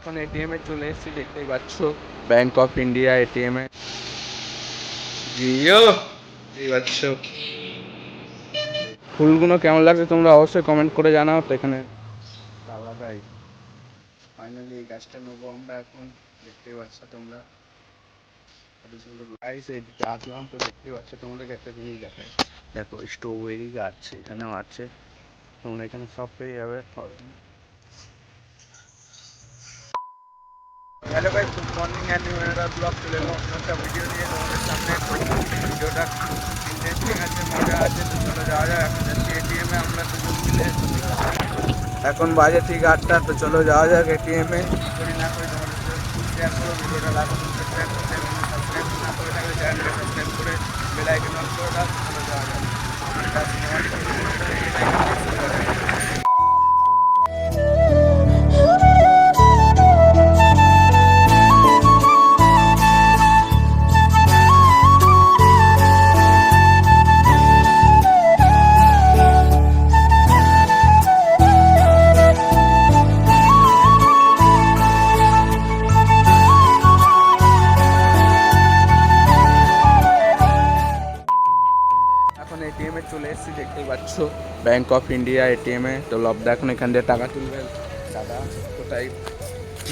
এখন এটিএম এ চলে এসেছি, দেখতেই পাচ্ছ ব্যাংক অফ ইন্ডিয়া এটিএম এ জিও দেখতেই পাচ্ছ। ফুলগুলো কেমন লাগছে তোমরা অবশ্যই কমেন্ট করে জানাও। তো এখানে আলাদাই ফাইনালি এই গাছটা নেবো আমরা এখন, দেখতেই পাচ্ছ তোমরা কত সুন্দর লাইস। এদিকে আসলাম তো দেখতেই পাচ্ছ, তোমাদেরকে একটা জিনিস দেখাই, দেখো স্ট্রবেরি গাছ এখানেও আছে, তোমরা এখানে সব পেয়ে যাবে। হ্যালো ভাই, good morning and new year blog চলে এলাম একটা ভিডিও নিয়ে তোমাদের সামনে। ভিডিওটা ইন্টারেস্টিং আছে, মজা আছে, তো চলো যাওয়া যায়। এখন যাচ্ছি এটিএম এ আমরা দুজন মিলে। এখন বাজে ঠিক 8টা, তো চলো যাওয়া যাক এটিএম এ। করি না করি তোমাদের সাথে শেয়ার করো, ভিডিওটা লাস্ট সাবস্ক্রাইব করতে এবং সাবস্ক্রাইব না করে থাকলে চ্যানেলটা সাবস্ক্রাইব করে বেল আইকন অন করে দাও। চলো যাওয়া যাক। এটা সিনেমাটিক এখন এটিএম এ চলে এসেছি, দেখতেই পাচ্ছ ব্যাংক অফ ইন্ডিয়া এটিএম এ। তো লবদা এখন এখান দিয়ে টাকা তুলবে, দাদা কোথায়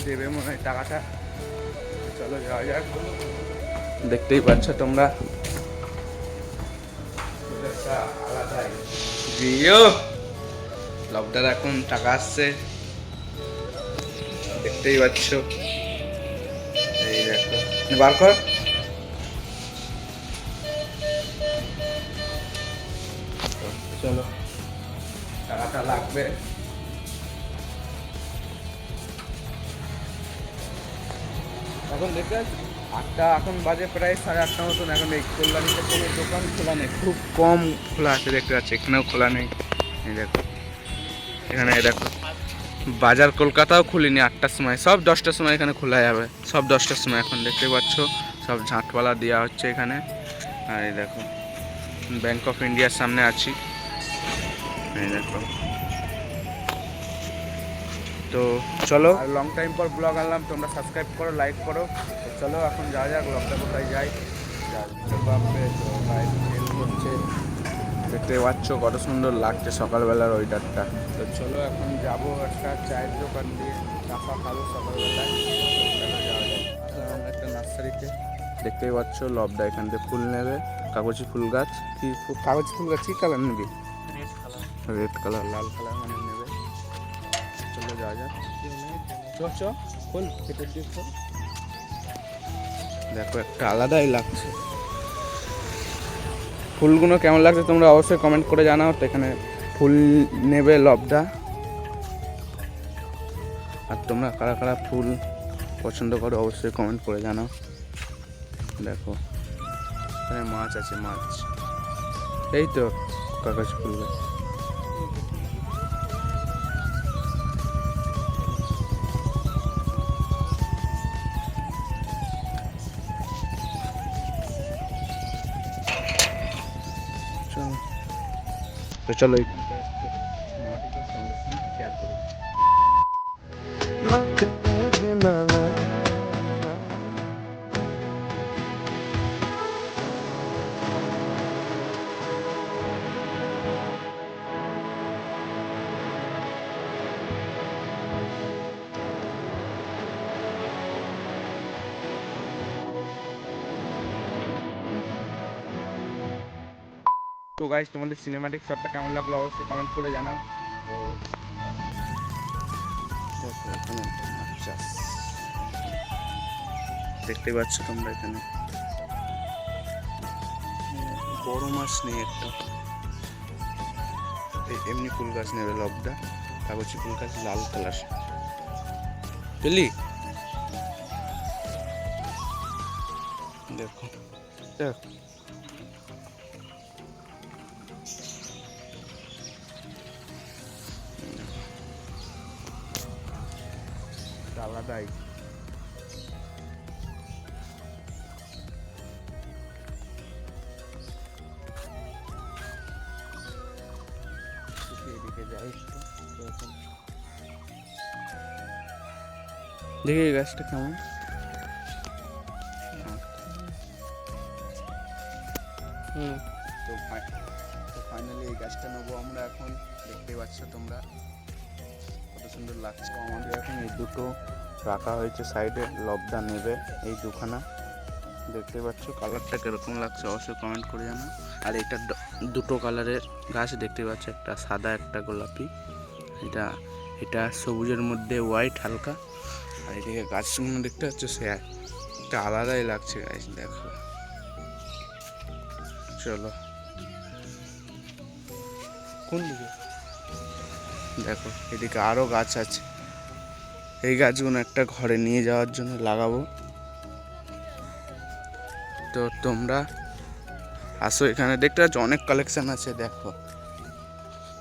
দেবে মনে হয় টাকাটা। চলো যাওয়া যাক, দেখতেই পাচ্ছ তোমরা আলাদাই জিও। লবদার এখন টাকা আসছে, দেখতেই পাচ্ছ। এই দেখো, বার কর। চলো, টাকাটা লাগবে। এখন দেখতে 8টা, এখন বাজে প্রায় 8:30 মতন। এখন এই কল্যাণীতে কোনো দোকান খোলা নেই, খুব কম খোলা আছে, দেখতে পাচ্ছি এখানেও খোলা নেই। এই দেখো এখানে, দেখো বাজার কলকাতাও খুলিনি 8টার সময়, সব 10টার সময় এখানে খোলা যাবে, সব 10টার সময়। এখন দেখতে পাচ্ছ সব ঝাঁটপালা দেওয়া হচ্ছে এখানে। আর এই দেখো ব্যাংক অফ ইন্ডিয়ার সামনে আছি, এই দেখো। তো চলো, আর লং টাইম পর ব্লগ আনলাম, তোমরা সাবস্ক্রাইব করো, লাইক করো। তো চলো এখন যাওয়া যাক, ব্লগটা কোথায় যাই। হচ্ছে দেখতে পাচ্ছ কত সুন্দর লাগছে সকালবেলার ওয়েদারটা। তো চলো এখন যাবো একটা চায়ের দোকান দিয়ে, চাপা খাবো সকালবেলায়। চলো যাওয়া যায়। আসলাম একটা নার্সারিতে, দেখতেই পাচ্ছ লবদা এখান থেকে ফুল নেবে, কাগজি ফুল গাছ। কি কাগজি ফুল গাছ কি কালার নেবে? রেড কালার, লাল কালার মানে নেবে। চলো যাওয়া যাক, চ ফুল কেটে দিচ্ছ। দেখো একটা আলাদাই লাগছে। ফুলগুলো কেমন লাগছে তোমরা অবশ্যই কমেন্ট করে জানাও। তো এখানে ফুল নেবে লবদা। আর তোমরা কারা কারা ফুল পছন্দ করো অবশ্যই কমেন্ট করে জানাও। দেখো এখানে মাছ আছে, মাছ। এই তো কাগজ ফুল গাছ। তো চলো শেয়ার করি। তো গাইস, তোমাদের সিনেমাটিক শটটা কেমন লাগলো অবশ্যই কমেন্ট করে জানাও। তো এখানে মাছ চাষ দেখতে পাচ্ছ তোমরা, এখানে বড় মাছ নেই একটা। এমনি ফুল গাছ নেবে লবদা, কাগজি ফুল গাছ লাল কালার। পেলি? দেখো দেখো আলাদাই। এদিকে যাই একটু। দেখি এই গাছটা কেমন। তো ফাইনালি এই গাছটা নেবো আমরা এখন। দেখতেই পাচ্ছ তোমরা কত সুন্দর লাগছে। আমাদের এখন এই দুটো রাখা হয়েছে সাইডে, লবদা নেবে এই দুখানা। দেখতে পাচ্ছ কালারটা কিরকম লাগছে অবশ্যই কমেন্ট করে জানো। আর এটা দুটো কালারের গাছ দেখতে পাচ্ছ, একটা সাদা একটা গোলাপি। এটা এটা সবুজের মধ্যে হোয়াইট হালকা। আর এদিকে গাছগুলো দেখতে পাচ্ছ সে একটা আলাদাই লাগছে গাছ। দেখো চলো কোন দিকে দেখো, এদিকে আরও গাছ আছে। এই গাছগুলো একটা ঘরে নিয়ে যাওয়ার জন্য লাগাবো। তো তোমরা আসো এখানে, দেখতে পাচ্ছ অনেক কালেকশন আছে। দেখো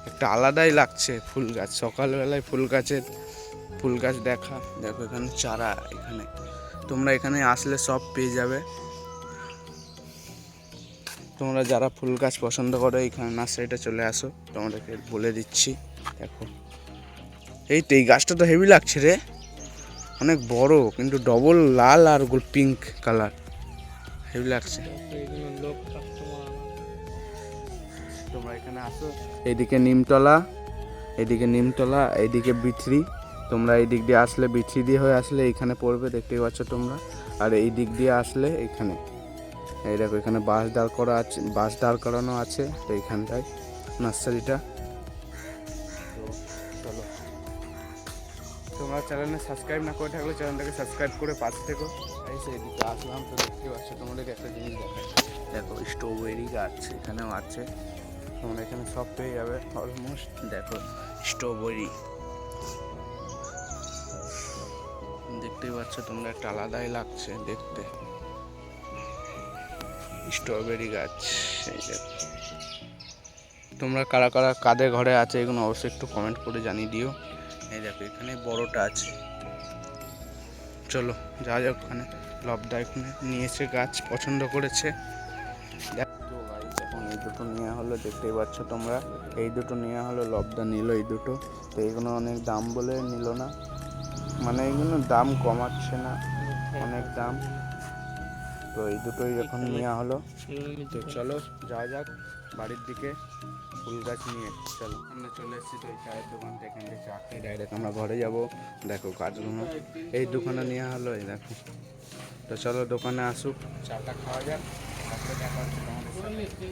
একটা আলাদাই লাগছে ফুল গাছ, সকালবেলায় ফুল গাছ দেখা। দেখো এখানে চারা, এখানে তোমরা এখানে আসলে সব পেয়ে যাবে। তোমরা যারা ফুল গাছ পছন্দ করো এখানে নার্সারিটা চলে আসো, তোমাদেরকে বলে দিচ্ছি। দেখো এই গাছটা তো হেভি লাগছে রে, অনেক বড় কিন্তু ডবল লাল আর পিঙ্ক কালার, হেভি লাগছে। তোমরা এখানে আসো, এইদিকে নিমতলা, এইদিকে বিথরি। তোমরা এই দিক দিয়ে আসলে বিথরি দিয়ে হয়ে আসলে এইখানে পড়বে, দেখতেই পাচ্ছ তোমরা। আর এই দিক দিয়ে আসলে এখানে এই দেখো এখানে বাস দাঁড় করানো আছে। তো এইখানটায় নার্সারিটা। তো চলো, তোমরা চ্যানেলে সাবস্ক্রাইব না করে থাকলে চ্যানেলটাকে সাবস্ক্রাইব করে পাশে থেকো। এদিকে আসলাম তো দেখতে পাচ্ছ, তোমাদেরকে একটা জিনিস দেখাই। দেখো স্ট্রবেরি গাছ এখানেও আছে, তোমরা এখানে সব পেয়ে যাবে অলমোস্ট। দেখো স্ট্রবেরি দেখতেই পাচ্ছ তোমরা, একটা আলাদাই লাগছে দেখতে স্ট্রবেরি গাছ। এই দেখো তোমরা কারা কারা কাদের ঘরে আছে এগুলো অবশ্যই একটু কমেন্ট করে জানিয়ে দিও। এই দেখো এখানে বড়টা আছে, চলো যা যাক ওখানে। লবদা এখানে নিয়েছে গাছ, পছন্দ করেছে। দেখো গাইস এখন এই দুটো নেওয়া হলো, দেখতেই পাচ্ছ তোমরা। এই দুটো নেওয়া হলো, লবদা নিল এই দুটো। তো এইগুলো অনেক দাম বলে নিল না, মানে এইগুলো দাম কমাচ্ছে না, অনেক দাম। তো এই দুটোই এখন নেওয়া হলো। তো চলো যাওয়া যাক বাড়ির দিকে ফুল গাছ নিয়ে। চলো আমরা চলে এসেছি তো এই চায়ের দোকান থেকে, এখান থেকে চা খেয়ে ডাইরেক্ট আমরা ঘরে যাব। দেখো গাছগুলো এই দোকানে নেওয়া হলো, এই দেখো। তো চলো দোকানে আসুক, চাটা খাওয়া যাক, তারপরে দেখা হচ্ছে তোমাদের সাথে।